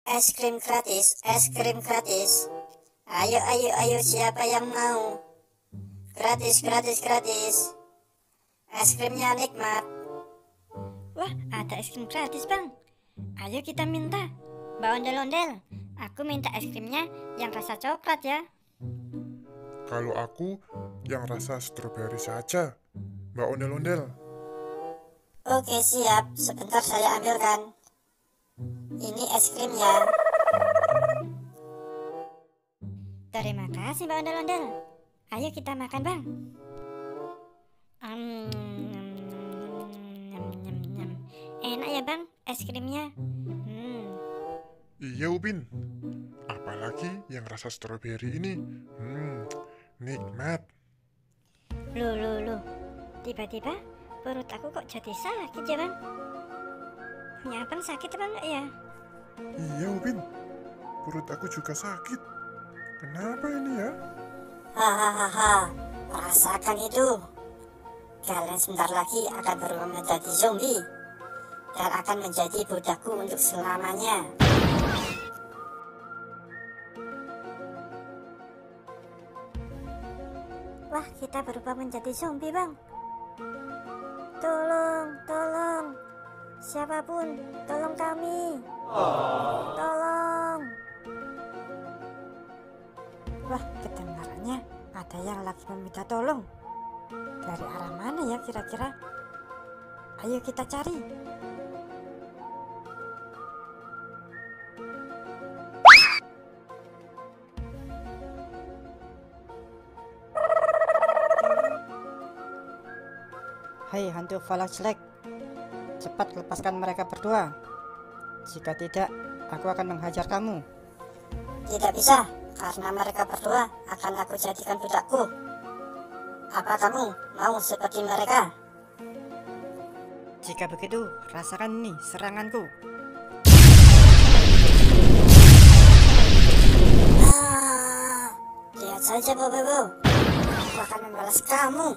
Es krim gratis, es krim gratis. Ayo, ayo, ayo, siapa yang mau? Gratis, gratis, gratis. Es krimnya nikmat. Wah, ada es krim gratis, Bang. Ayo kita minta. Mbak Ondel-Ondel, aku minta es krimnya yang rasa coklat ya. Kalau aku yang rasa stroberi saja, Mbak Ondel-Ondel. Oke, siap. Sebentar saya ambilkan. Ini es krimnya. Terima kasih Mbak Ondel-Ondel. Ayo kita makan, Bang. Enak ya, Bang, es krimnya. Iya, Upin. Apalagi yang rasa stroberi ini. Nikmat. Loh. Tiba-tiba perut aku kok jadi sakit ya, Bang? Punya Abang sakit apa enggak ya? Iya, Upin. Perut aku juga sakit. Kenapa ini ya? Hahaha, rasakan itu. Kalian sebentar lagi akan berubah menjadi zombie dan akan menjadi budakku untuk selamanya. Wah, kita berubah menjadi zombie, Bang. Tolong. Siapapun, tolong kami. Tolong. Wah, kedengarannya ada yang lagi meminta tolong. Dari arah mana ya kira-kira? Ayo kita cari. Hai hantu falak jelek, cepat lepaskan mereka berdua. Jika tidak, aku akan menghajar kamu. Tidak bisa, karena mereka berdua akan aku jadikan budakku. Apa kamu mau seperti mereka? Jika begitu, rasakan nih seranganku. Lihat saja, Bobo. Aku akan membalas kamu.